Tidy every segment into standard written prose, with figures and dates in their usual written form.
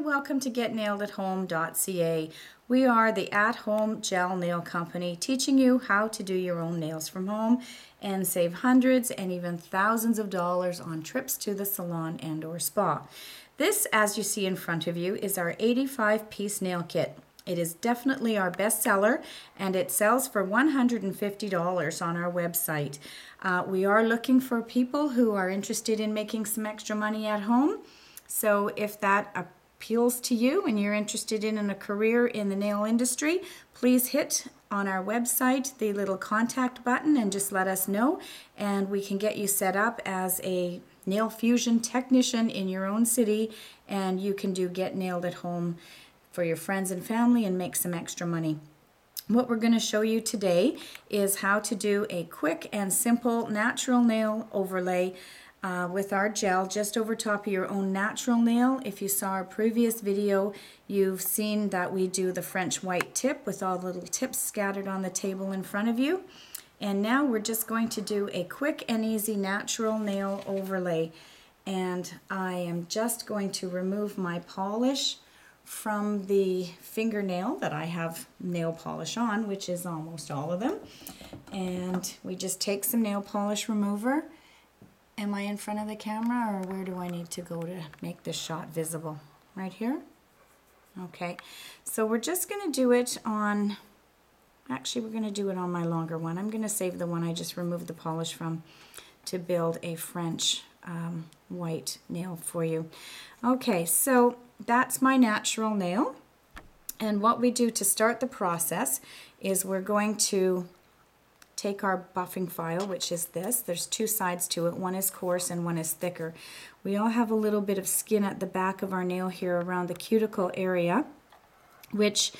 Welcome to getnailedathome.ca. We are the at-home gel nail company teaching you how to do your own nails from home and save hundreds and even thousands of dollars on trips to the salon and or spa. This, as you see in front of you, is our 85-piece nail kit. It is definitely our best seller, and it sells for $150 on our website. We are looking for people who are interested in making some extra money at home. So if that appeals to you and you're interested in a career in the nail industry, please hit on our website the little contact button and just let us know, and we can get you set up as a nail fusion technician in your own city, and you can do Get Nailed at Home for your friends and family and make some extra money. What we're going to show you today is how to do a quick and simple natural nail overlay with our gel just over top of your own natural nail. If you saw our previous video, you've seen that we do the French white tip with all the little tips scattered on the table in front of you. And now we're just going to do a quick and easy natural nail overlay. And I am just going to remove my polish from the fingernail that I have nail polish on, which is almost all of them. And we just take some nail polish remover. Am I in front of the camera, or where do I need to go to make this shot visible? Right here? Okay, so we're just going to do it on, actually we're going to do it on my longer one. I'm going to save the one I just removed the polish from to build a French white nail for you. Okay, so that's my natural nail. And what we do to start the process is we're going to take our buffing file, which is this. There's two sides to it. One is coarse and one is thicker. We all have a little bit of skin at the back of our nail here around the cuticle area, which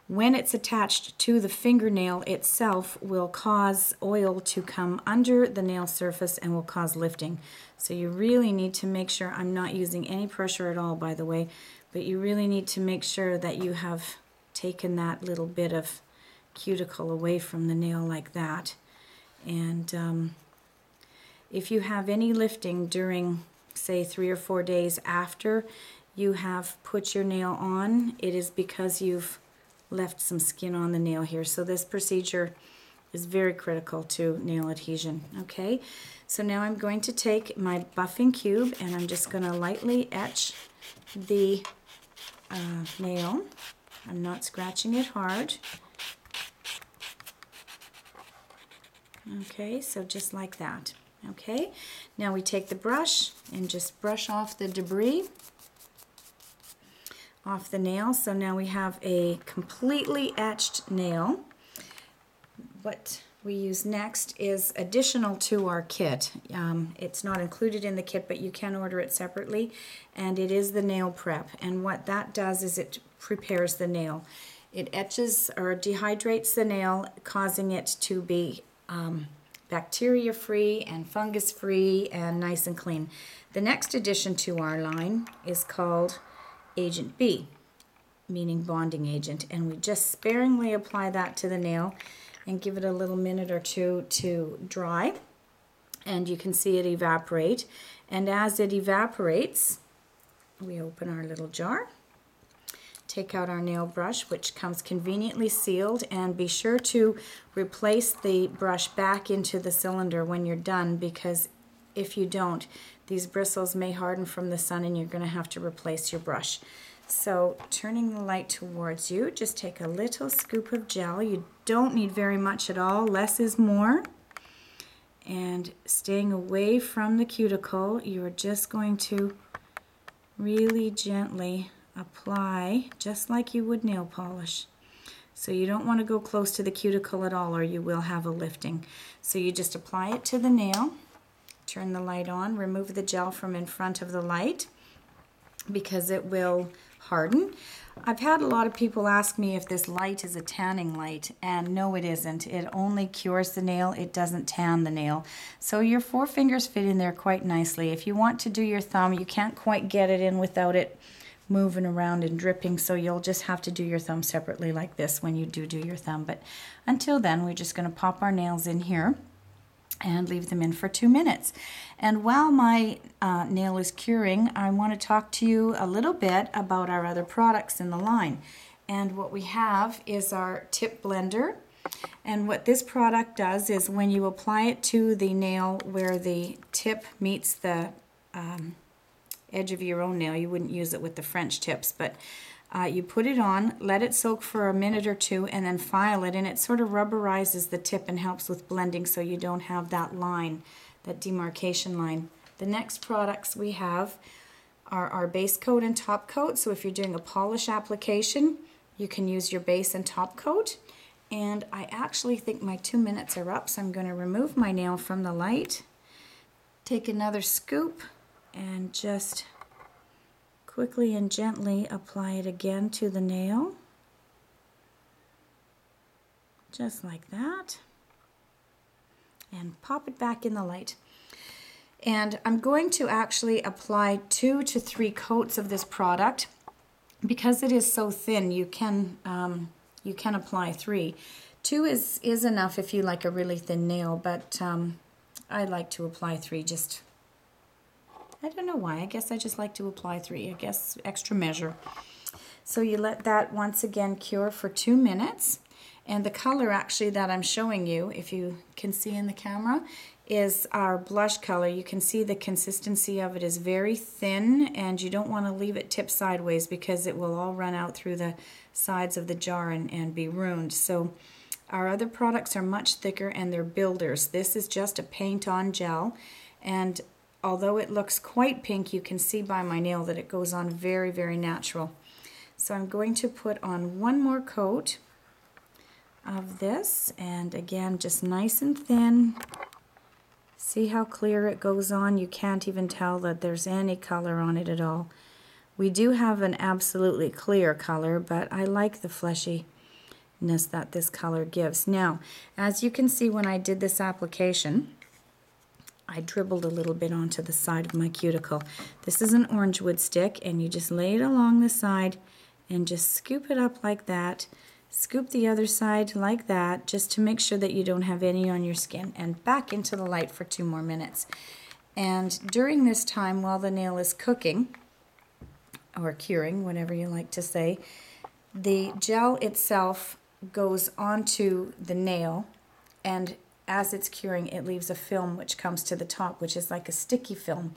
when it's attached to the fingernail itself will cause oil to come under the nail surface and will cause lifting. So you really need to make sure, I'm not using any pressure at all by the way, but you really need to make sure that you have taken that little bit of cuticle away from the nail like that. And if you have any lifting during, say, 3 or 4 days after you have put your nail on, it is because you've left some skin on the nail here. So this procedure is very critical to nail adhesion. Okay, so now I'm going to take my buffing cube and I'm just going to lightly etch the nail. I'm not scratching it hard. Okay, so just like that. Okay, now we take the brush and just brush off the debris off the nail. So now we have a completely etched nail. What we use next is additional to our kit. It's not included in the kit, but you can order it separately, and it is the nail prep. And what that does is it prepares the nail. It etches or dehydrates the nail, causing it to be bacteria free and fungus free and nice and clean. The next addition to our line is called Agent B, meaning bonding agent, and we just sparingly apply that to the nail and give it a little minute or two to dry, and you can see it evaporate. And as it evaporates, we open our little jar, take out our nail brush, which comes conveniently sealed, and be sure to replace the brush back into the cylinder when you're done, because if you don't, these bristles may harden from the sun and you're going to have to replace your brush. So turning the light towards you, just take a little scoop of gel. You don't need very much at all, less is more. And staying away from the cuticle, you're just going to really gently apply, just like you would nail polish. So you don't want to go close to the cuticle at all, or you will have a lifting. So you just apply it to the nail, turn the light on, remove the gel from in front of the light because it will harden. I've had a lot of people ask me if this light is a tanning light, and no, it isn't. It only cures the nail, it doesn't tan the nail. So your 4 fingers fit in there quite nicely. If you want to do your thumb, you can't quite get it in without it moving around and dripping, so you'll just have to do your thumb separately like this when you do your thumb. But until then, we're just going to pop our nails in here, and leave them in for 2 minutes. And while my nail is curing, I want to talk to you a little bit about our other products in the line. And what we have is our tip blender. And what this product does is when you apply it to the nail where the tip meets the edge of your own nail, you wouldn't use it with the French tips, but you put it on, let it soak for a minute or two, and then file it, and it sort of rubberizes the tip and helps with blending so you don't have that line, that demarcation line. The next products we have are our base coat and top coat. So if you're doing a polish application, you can use your base and top coat. And I actually think my 2 minutes are up, so I'm going to remove my nail from the light, take another scoop, and just quickly and gently apply it again to the nail, just like that, and pop it back in the light. And I'm going to actually apply 2 to 3 coats of this product. Because it is so thin, you can apply 3. 2 is enough if you like a really thin nail, but I like to apply 3. Just, I don't know why. I guess I just like to apply 3. I guess extra measure. So you let that once again cure for 2 minutes. And the color actually that I'm showing you, if you can see in the camera, is our blush color. You can see the consistency of it is very thin, and you don't want to leave it tip sideways because it will all run out through the sides of the jar and be ruined. So our other products are much thicker and they're builders. This is just a paint-on gel, and although it looks quite pink, you can see by my nail that it goes on very, very natural. So I'm going to put on one more coat of this, and again, just nice and thin. See how clear it goes on? You can't even tell that there's any color on it at all. We do have an absolutely clear color, but I like the fleshiness that this color gives. Now, as you can see when I did this application, I dribbled a little bit onto the side of my cuticle. This is an orange wood stick, and you just lay it along the side and just scoop it up like that. Scoop the other side like that, just to make sure that you don't have any on your skin, and back into the light for 2 more minutes. And during this time, while the nail is cooking, or curing, whatever you like to say, the gel itself goes onto the nail, and as it's curing, it leaves a film which comes to the top, which is like a sticky film,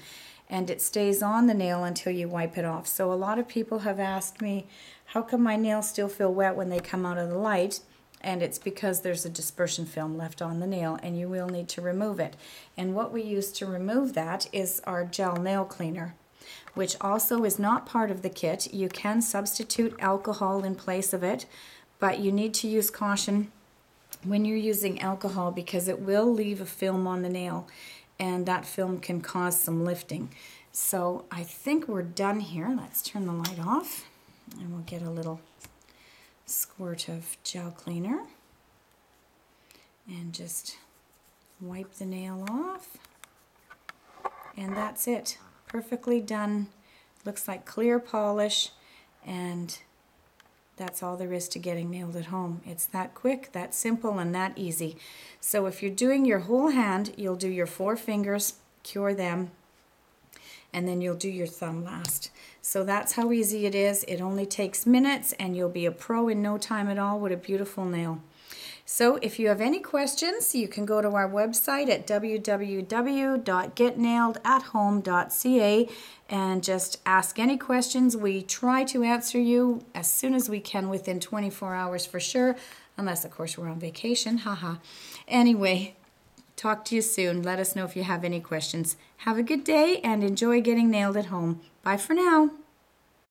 and it stays on the nail until you wipe it off. So a lot of people have asked me, how come my nails still feel wet when they come out of the light? And it's because there's a dispersion film left on the nail, and you will need to remove it. And what we use to remove that is our gel nail cleaner, which also is not part of the kit. You can substitute alcohol in place of it, but you need to use caution when you're using alcohol because it will leave a film on the nail, and that film can cause some lifting. So I think we're done here. Let's turn the light off, and we'll get a little squirt of gel cleaner and just wipe the nail off. And that's it. Perfectly done. Looks like clear polish, and that's all there is to getting nailed at home. It's that quick, that simple, and that easy. So if you're doing your whole hand, you'll do your 4 fingers, cure them, and then you'll do your thumb last. So that's how easy it is. It only takes minutes, and you'll be a pro in no time at all with a beautiful nail. So if you have any questions, you can go to our website at www.getnailedathome.ca and just ask any questions. We try to answer you as soon as we can within 24 hours for sure, unless of course we're on vacation, haha. Anyway, talk to you soon. Let us know if you have any questions. Have a good day and enjoy getting nailed at home. Bye for now.